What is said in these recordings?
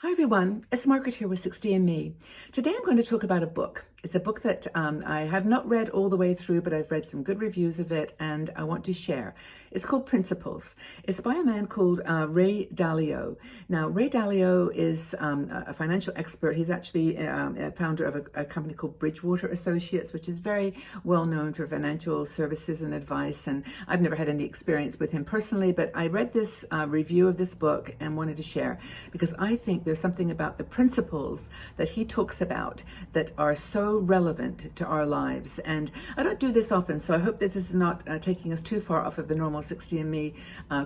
Hi everyone, it's Margaret here with 60 and Me. Today I'm going to talk about a book. It's a book that I have not read all the way through, but I've read some good reviews of it and I want to share. It's called Principles. It's by a man called Ray Dalio. Now, Ray Dalio is a financial expert. He's actually a founder of a company called Bridgewater Associates, which is very well known for financial services and advice. And I've never had any experience with him personally, but I read this review of this book and wanted to share because I think there's something about the principles that he talks about that are so relevant to our lives. And I don't do this often, so I hope this is not taking us too far off of the normal 60 and Me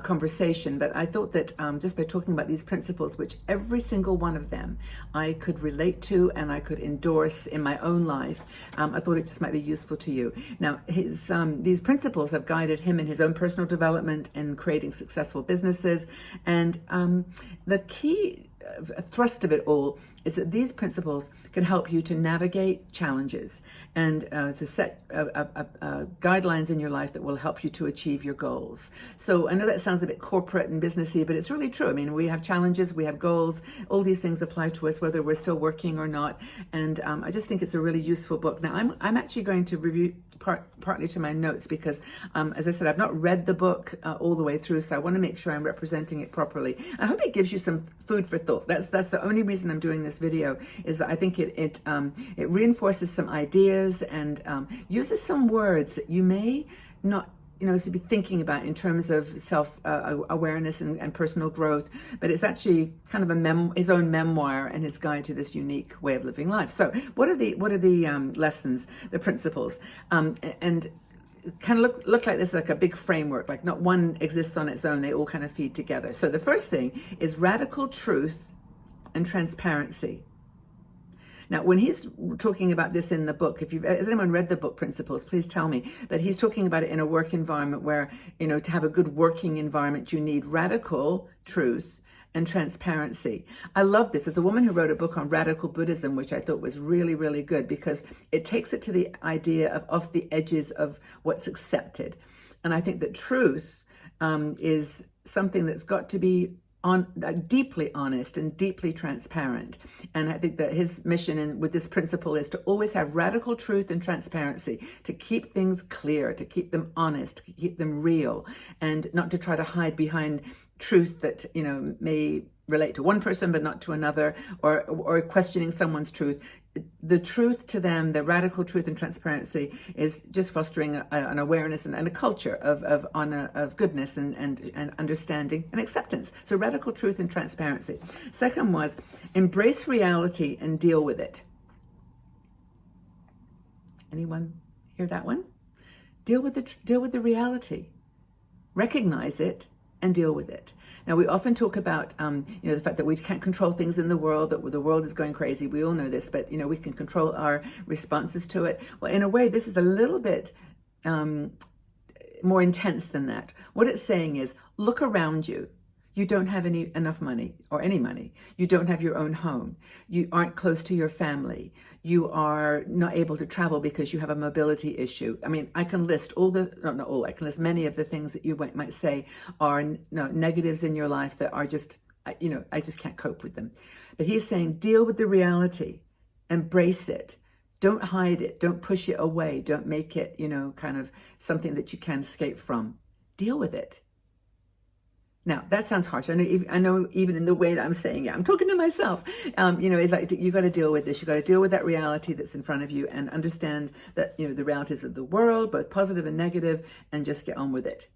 conversation, but I thought that just by talking about these principles, which every single one of them I could relate to and I could endorse in my own life, I thought it just might be useful to you. Now, these principles have guided him in his own personal development and creating successful businesses. And the key thrust of it all is that these principles can help you to navigate challenges and to set guidelines in your life that will help you to achieve your goals. So I know that sounds a bit corporate and businessy, but it's really true. I mean, we have challenges, we have goals, all these things apply to us whether we're still working or not. And I just think it's a really useful book. Now, I'm actually going to review partly to my notes because, as I said, I've not read the book all the way through, so I want to make sure I'm representing it properly. I hope it gives you some food for thought. That's the only reason I'm doing this video, is that I think it reinforces some ideas and uses some words that you may not to be thinking about in terms of self-awareness and personal growth, but it's actually kind of his own memoir and his guide to this unique way of living life. So what are the lessons, the principles, and kind of look like this, like a big framework, like not one exists on its own, they all kind of feed together. So the first thing is radical truth and transparency. Now, when he's talking about this in the book, has anyone read the book Principles, please tell me. But he's talking about it in a work environment where, to have a good working environment, you need radical truth and transparency. I love this. There's a woman who wrote a book on radical Buddhism, which I thought was really, really good because it takes it to the idea of off the edges of what's accepted. And I think that truth is something that's got to be deeply honest and deeply transparent. And I think that his mission with this principle is to always have radical truth and transparency, to keep things clear, to keep them honest, to keep them real, and not to try to hide behind truth that may relate to one person but not to another, or questioning someone's truth. The truth to them, the radical truth and transparency, is just fostering an awareness and a culture of goodness and understanding and acceptance. So radical truth and transparency. Second was embrace reality and deal with it. Anyone hear that one? Deal with the reality. Recognize it and deal with it. Now, we often talk about, the fact that we can't control things in the world, that the world is going crazy. We all know this, but, we can control our responses to it. Well, in a way, this is a little bit more intense than that. What it's saying is, look around you. You don't have enough money or any money. You don't have your own home. You aren't close to your family. You are not able to travel because you have a mobility issue. I mean, I can list I can list many of the things that you might say are negatives in your life that are just, I just can't cope with them. But he's saying, deal with the reality, embrace it. Don't hide it. Don't push it away. Don't make it, kind of something that you can't escape from. Deal with it. Now, that sounds harsh. I know even in the way that I'm saying it, I'm talking to myself. It's like, you got to deal with this. You got to deal with that reality that's in front of you and understand that, the realities of the world, both positive and negative, and just get on with it.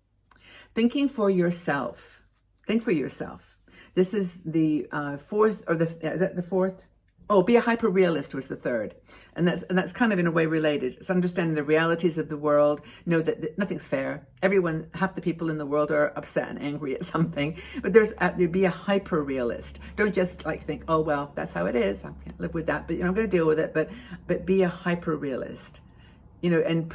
Thinking for yourself. Think for yourself. This is the fourth, or the fourth? Oh, be a hyper-realist was the third. And that's kind of in a way related. It's understanding the realities of the world, know that nothing's fair. Half the people in the world are upset and angry at something, but there'd be a hyper-realist. Don't just think, oh, well, that's how it is. I can't live with that, but I'm going to deal with it, but be a hyper-realist. And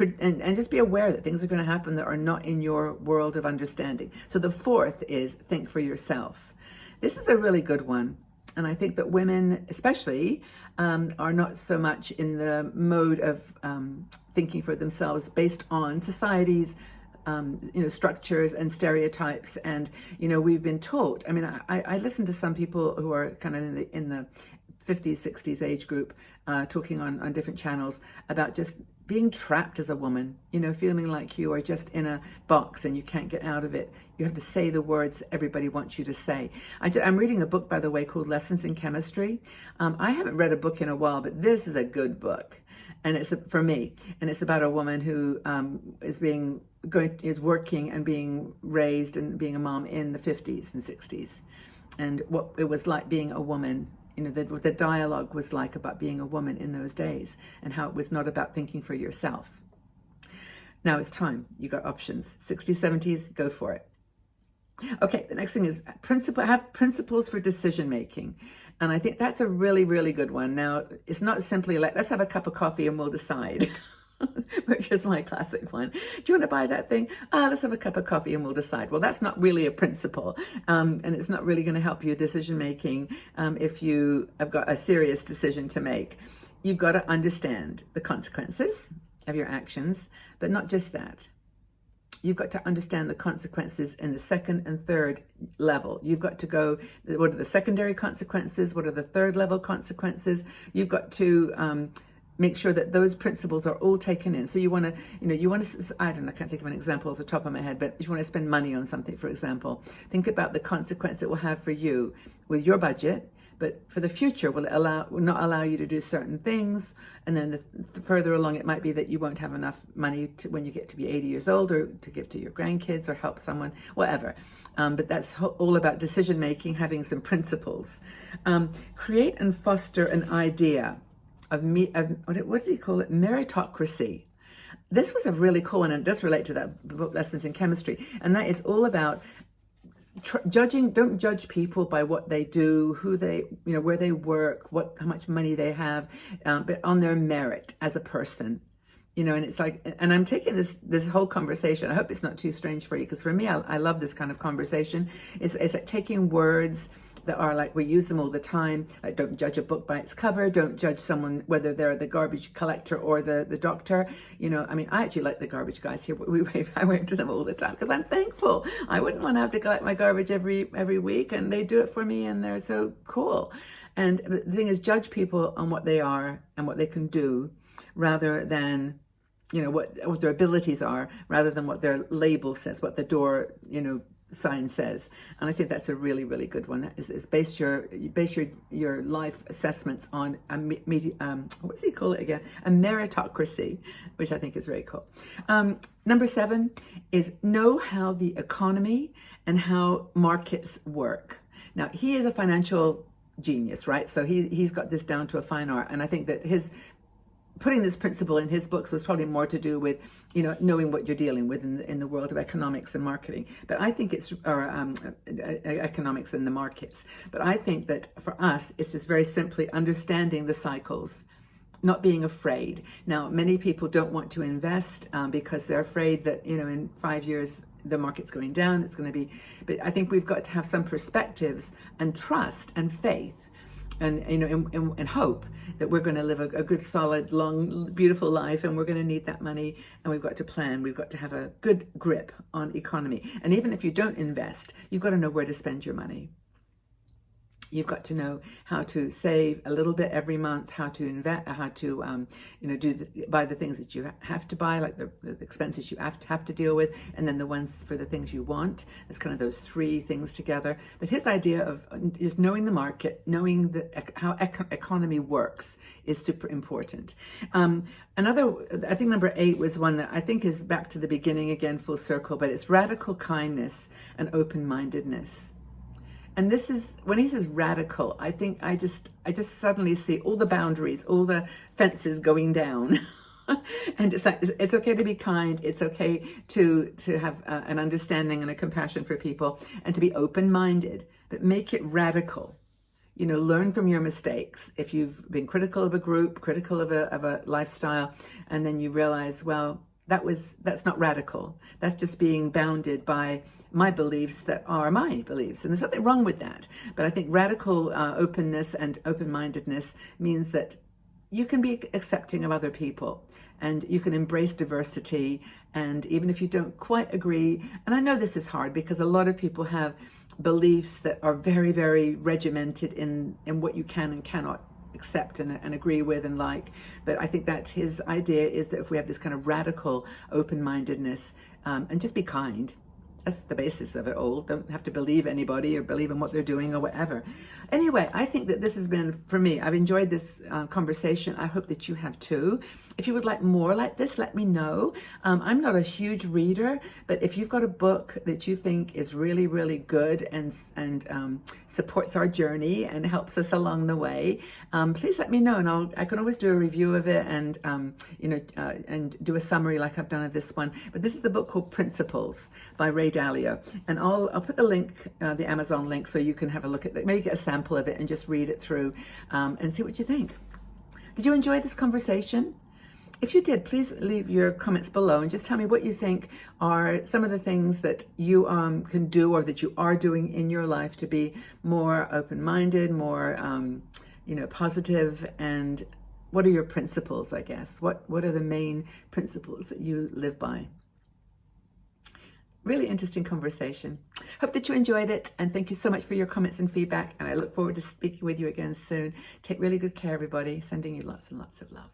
just be aware that things are going to happen that are not in your world of understanding. So the fourth is think for yourself. This is a really good one. And I think that women, especially, are not so much in the mode of thinking for themselves based on society's structures and stereotypes. And, we've been taught. I mean, I listen to some people who are kind of in the 50s, 60s age group, talking on different channels about just being trapped as a woman, feeling like you are just in a box and you can't get out of it. You have to say the words everybody wants you to say. I'm reading a book, by the way, called Lessons in Chemistry. I haven't read a book in a while, but this is a good book. And it's for me, and it's about a woman who is working and being raised and being a mom in the 50s and 60s, and what it was like being a woman. What the dialogue was like about being a woman in those days, and how it was not about thinking for yourself. Now it's time. You got options. 60s, 70s, go for it. Okay, the next thing is have principles for decision making. And I think that's a really, really good one. Now, it's not simply like, let's have a cup of coffee and we'll decide, which is my classic one. Do you want to buy that thing? Let's have a cup of coffee and we'll decide. Well, that's not really a principle. And it's not really going to help you decision making if you have got a serious decision to make. You've got to understand the consequences of your actions, but not just that. You've got to understand the consequences in the second and third level. You've got to go, what are the secondary consequences? What are the third level consequences? You've got to make sure that those principles are all taken in. So you want to, I don't know, I can't think of an example off the top of my head, but if you want to spend money on something, for example, think about the consequence it will have for you with your budget. But for the future, will not allow you to do certain things? And then the further along, it might be that you won't have enough money when you get to be 80 years old, or to give to your grandkids or help someone, whatever. But that's all about decision making, having some principles. Create and foster an idea of what does he call it? Meritocracy. This was a really cool one, and it does relate to that book, Lessons in Chemistry. And that is all about don't judge people by what they do, who they, where they work, how much money they have, but on their merit as a person, and it's like, and I'm taking this whole conversation. I hope it's not too strange for you, because for me, I love this kind of conversation. It's like taking words that are like, we use them all the time. Like, don't judge a book by its cover. Don't judge someone, whether they're the garbage collector or the doctor. I mean, I actually like the garbage guys here. I wave to them all the time because I'm thankful. I wouldn't want to have to collect my garbage every week, and they do it for me, and they're so cool. And the thing is, judge people on what they are and what they can do, rather than what their abilities are, rather than what their label says, what the door sign says. And I think that's a really, really good one. Is base your life assessments on what does he call it again? A meritocracy, which I think is very cool. Number 7 is know how the economy and how markets work. Now, he is a financial genius, right? So he's got this down to a fine art. And I think that putting this principle in his books was probably more to do with, knowing what you're dealing with in the world of economics and marketing. But I think economics and the markets. But I think that for us, it's just very simply understanding the cycles, not being afraid. Now, many people don't want to invest because they're afraid that, in 5 years, the market's going down, it's going to be, but I think we've got to have some perspectives and trust and faith and hope that we're going to live a good, solid, long, beautiful life, and we're going to need that money, and we've got to plan. We've got to have a good grip on economy. And even if you don't invest, you've got to know where to spend your money. You've got to know how to save a little bit every month, how to invest, how to buy the things that you have to buy, like the expenses you have to deal with, and then the ones for the things you want. It's kind of those 3 things together. But his idea of just knowing the market, knowing how economy works, is super important. I think number 8 was one that I think is back to the beginning again, full circle, but it's radical kindness and open-mindedness. And this is, when he says radical, I think I just suddenly see all the boundaries, all the fences going down. And it's like, it's okay to be kind. It's okay to have an understanding and a compassion for people, and to be open-minded, but make it radical. Learn from your mistakes. If you've been critical of a group, critical of a lifestyle, and then you realize, well, that's not radical. That's just being bounded by my beliefs that are my beliefs. And there's nothing wrong with that. But I think radical openness and open-mindedness means that you can be accepting of other people, and you can embrace diversity. And even if you don't quite agree, and I know this is hard because a lot of people have beliefs that are very, very regimented in what you can and cannot accept and agree with and like. But I think that his idea is that if we have this kind of radical open-mindedness, and just be kind. That's the basis of it all. Don't have to believe anybody or believe in what they're doing or whatever. Anyway, I think that this has been, for me, I've enjoyed this conversation. I hope that you have too. If you would like more like this, let me know. I'm not a huge reader, but if you've got a book that you think is really, really good and supports our journey and helps us along the way, please let me know, and I can always do a review of it and and do a summary like I've done of this one. But this is the book called Principles by Ray Dalio, and I'll put the link, the Amazon link, so you can have a look at it, maybe get a sample of it and just read it through and see what you think. Did you enjoy this conversation? If you did, please leave your comments below and just tell me what you think are some of the things that you can do or that you are doing in your life to be more open-minded, more positive, and what are your principles, I guess? What are the main principles that you live by? Really interesting conversation. Hope that you enjoyed it, and thank you so much for your comments and feedback, and I look forward to speaking with you again soon. Take really good care, everybody. Sending you lots and lots of love.